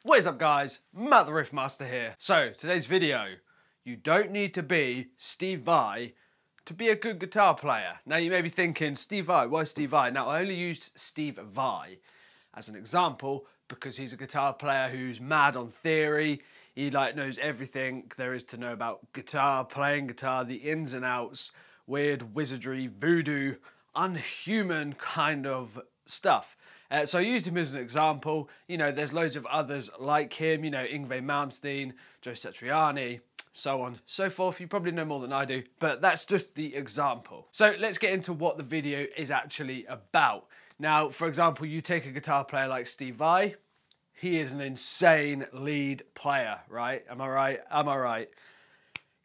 What is up guys, Matt the Riff Master here. So today's video, you don't need to be Steve Vai to be a good guitar player. Now you may be thinking, Steve Vai, why Steve Vai? Now I only used Steve Vai as an example because he's a guitar player who's mad on theory. He knows everything there is to know about guitar, playing guitar, the ins and outs, weird wizardry, voodoo, unhuman kind of stuff. So I used him as an example. You know, there's loads of others like him, you know, Yngwie Malmsteen, Joe Satriani, so on, so forth. You probably know more than I do, but that's just the example. So let's get into what the video is actually about. Now, for example, you take a guitar player like Steve Vai. He is an insane lead player, right? Am I right? Am I right?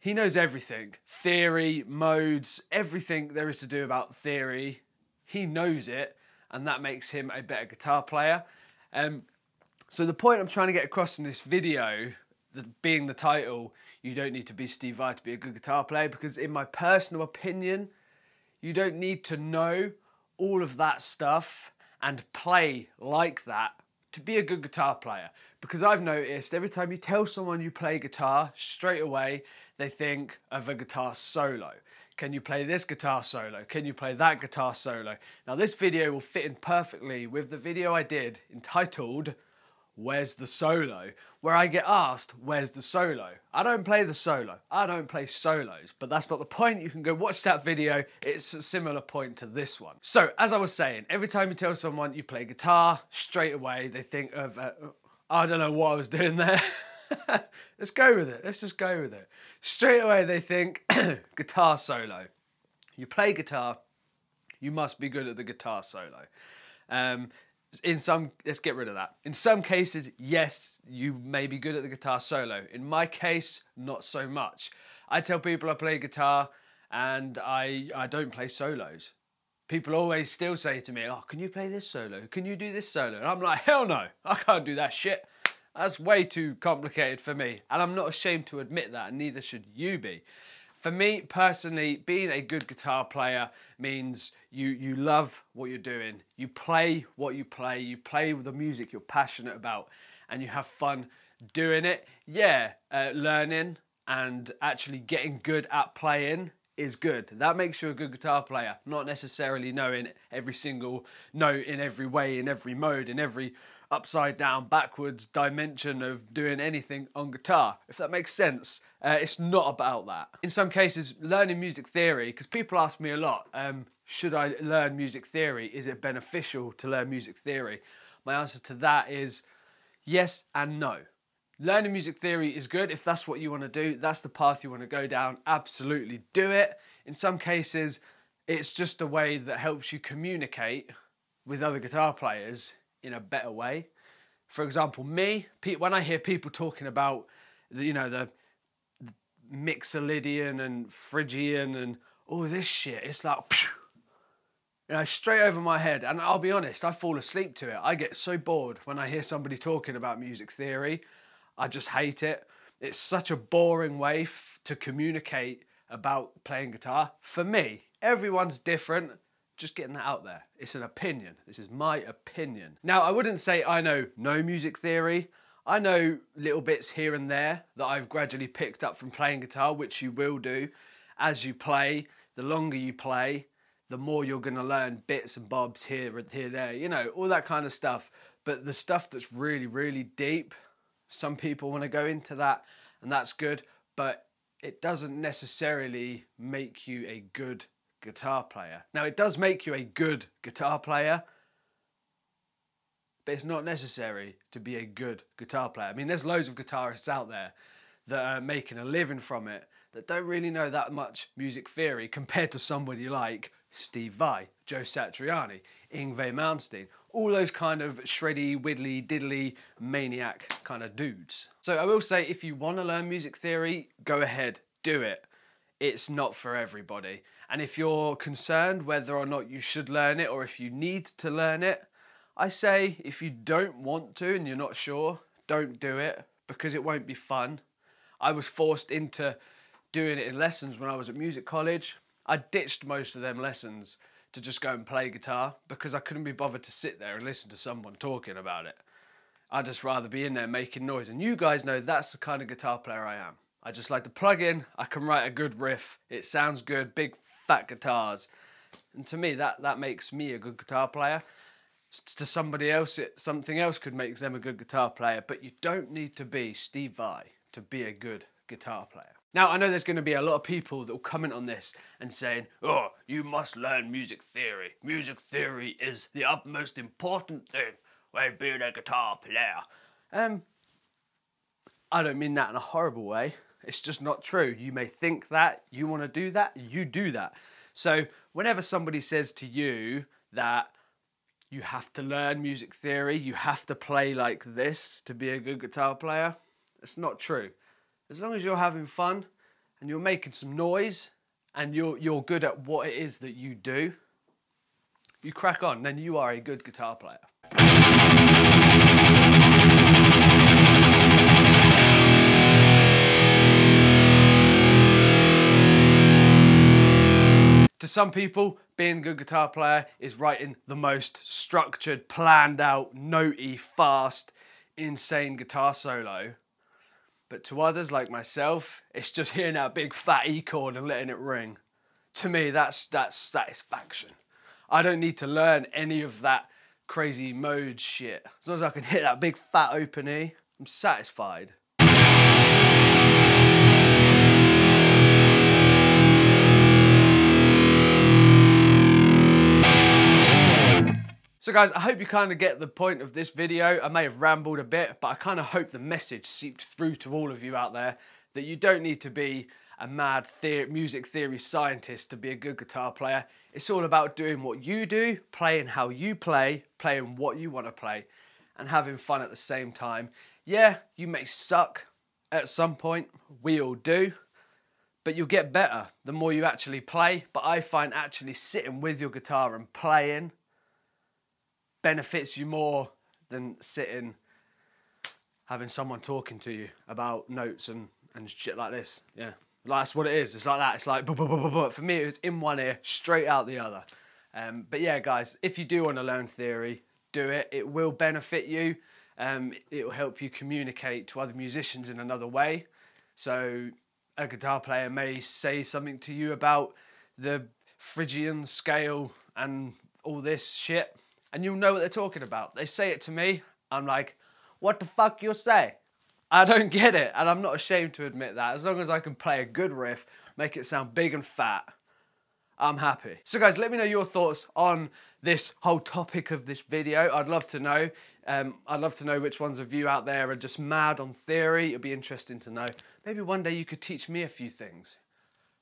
He knows everything. Theory, modes, everything there is to do about theory. He knows it, and that makes him a better guitar player. So the point I'm trying to get across in this video, being the title, you don't need to be Steve Vai to be a good guitar player, because in my personal opinion, you don't need to know all of that stuff and play like that to be a good guitar player. Because I've noticed every time you tell someone you play guitar, straight away they think of a guitar solo. Can you play this guitar solo? Can you play that guitar solo? Now this video will fit in perfectly with the video I did entitled Where's the Solo? Where I get asked, where's the solo? I don't play the solo. I don't play solos, but that's not the point. You can go watch that video. It's a similar point to this one. So as I was saying, every time you tell someone you play guitar, straight away they think of, I don't know what I was doing there. Let's go with it. Let's just go with it. Straight away they think guitar solo. You play guitar, you must be good at the guitar solo. Let's get rid of that. In some cases, yes, you may be good at the guitar solo. In my case, not so much. I tell people I play guitar and I don't play solos. People always still say to me, oh, can you play this solo? Can you do this solo? And I'm like, hell no, I can't do that shit. That's way too complicated for me. And I'm not ashamed to admit that, and neither should you be. For me, personally, being a good guitar player means you love what you're doing. You play what you play with the music you're passionate about, and you have fun doing it. Yeah, learning and actually getting good at playing is good. That makes you a good guitar player, not necessarily knowing every single note in every way, in every mode, in every upside down, backwards dimension of doing anything on guitar, if that makes sense. It's not about that. In some cases, learning music theory, because people ask me a lot, should I learn music theory? Is it beneficial to learn music theory? My answer to that is yes and no. Learning music theory is good if that's what you want to do, that's the path you want to go down, absolutely do it. In some cases, it's just a way that helps you communicate with other guitar players in a better way. For example, me, when I hear people talking about the Mixolydian and Phrygian and all this shit, it's like, straight over my head. And I'll be honest, I fall asleep to it. I get so bored when I hear somebody talking about music theory. I just hate it. It's such a boring way to communicate about playing guitar. For me, everyone's different. Just getting that out there. It's an opinion. This is my opinion. Now, I wouldn't say I know no music theory. I know little bits here and there that I've gradually picked up from playing guitar, which you will do. As you play, the longer you play, the more you're gonna learn bits and bobs here, there, you know, all that kind of stuff. But the stuff that's really, really deep, some people wanna go into that, and that's good, but it doesn't necessarily make you a good guitar player. Now, it does make you a good guitar player, but it's not necessary to be a good guitar player. I mean, there's loads of guitarists out there that are making a living from it that don't really know that much music theory compared to somebody like Steve Vai, Joe Satriani, Yngwie Malmsteen, all those kind of shreddy, widdly, diddly, maniac kind of dudes. So I will say, if you want to learn music theory, go ahead, do it. It's not for everybody. And if you're concerned whether or not you should learn it or if you need to learn it, I say if you don't want to and you're not sure, don't do it, because it won't be fun. I was forced into doing it in lessons when I was at music college. I ditched most of them lessons to just go and play guitar because I couldn't be bothered to sit there and listen to someone talking about it. I'd just rather be in there making noise. And you guys know that's the kind of guitar player I am. I just like to plug in, I can write a good riff, it sounds good, big fat guitars. And to me, that makes me a good guitar player. To somebody else, something else could make them a good guitar player, but you don't need to be Steve Vai to be a good guitar player. Now, I know there's going to be a lot of people that will comment on this and saying, oh, you must learn music theory. Music theory is the utmost important thing when being a guitar player. I don't mean that in a horrible way. It's just not true. You may think that, you want to do that, you do that. So whenever somebody says to you that you have to learn music theory, you have to play like this to be a good guitar player, it's not true. As long as you're having fun and you're making some noise and you're good at what it is that you do, you crack on, then you are a good guitar player. To some people, being a good guitar player is writing the most structured, planned out, notey, fast, insane guitar solo. But to others like myself, it's just hearing that big fat E chord and letting it ring. To me, that's satisfaction. I don't need to learn any of that crazy mode shit. As long as I can hit that big fat open E, I'm satisfied. So guys, I hope you kind of get the point of this video. I may have rambled a bit, but I kind of hope the message seeped through to all of you out there that you don't need to be a mad music theory scientist to be a good guitar player. It's all about doing what you do, playing how you play, playing what you want to play, and having fun at the same time. Yeah, you may suck at some point, we all do, but you'll get better the more you actually play. But I find actually sitting with your guitar and playing benefits you more than sitting having someone talking to you about notes and shit like this. Yeah, that's what it is. It's like that. It's like, for me, it was in one ear, straight out the other. But yeah, guys, if you do want to learn theory, do it. It will benefit you. It will help you communicate to other musicians in another way. So a guitar player may say something to you about the Phrygian scale and all this shit, and you'll know what they're talking about. They say it to me, I'm like, what the fuck you say? I don't get it, and I'm not ashamed to admit that. As long as I can play a good riff, make it sound big and fat, I'm happy. So guys, let me know your thoughts on this whole topic of this video. I'd love to know. I'd love to know which ones of you out there are just mad on theory. It'd be interesting to know. Maybe one day you could teach me a few things.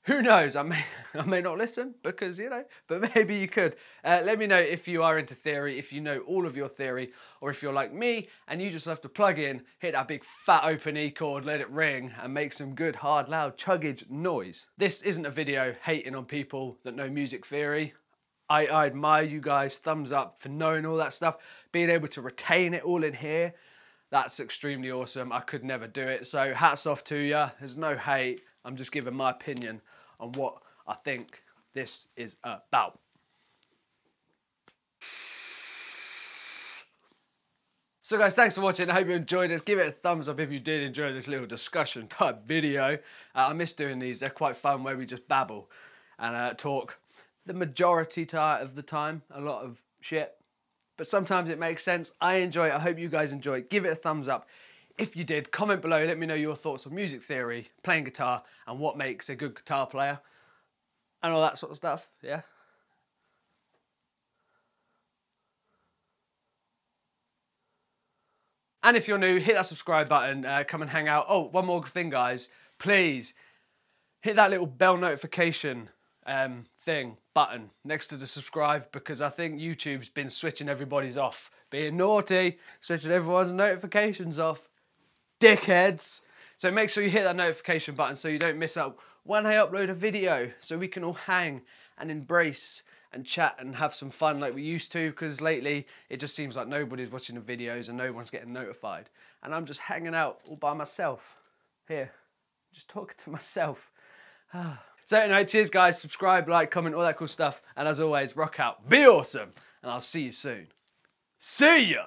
Who knows? I may not listen because, you know, but maybe you could. Let me know if you are into theory, if you know all of your theory, or if you're like me and you just have to plug in, hit that big fat open E chord, let it ring, and make some good, hard, loud chuggage noise. This isn't a video hating on people that know music theory. I admire you guys, thumbs up for knowing all that stuff, being able to retain it all in here. That's extremely awesome. I could never do it. So hats off to you. There's no hate. I'm just giving my opinion on what I think this is about. So guys, thanks for watching. I hope you enjoyed it. Give it a thumbs up if you did enjoy this little discussion type video. I miss doing these. They're quite fun where we just babble and talk. The majority of the time, a lot of shit. But sometimes it makes sense. I enjoy it. I hope you guys enjoy it. Give it a thumbs up. If you did, comment below, let me know your thoughts on music theory, playing guitar, and what makes a good guitar player, and all that sort of stuff, yeah? And if you're new, hit that subscribe button, come and hang out. Oh, one more thing, guys. Please, hit that little bell notification button next to the subscribe, because I think YouTube's been switching everybody's off. Being naughty, switching everyone's notifications off. Dickheads. So make sure you hit that notification button so you don't miss out when I upload a video, so we can all hang and embrace and chat and have some fun like we used to, because lately it just seems like nobody's watching the videos and no one's getting notified, and I'm just hanging out all by myself here, just talking to myself. So anyway, cheers guys, subscribe, like, comment, all that cool stuff, and as always, rock out, be awesome, and I'll see you soon. See ya!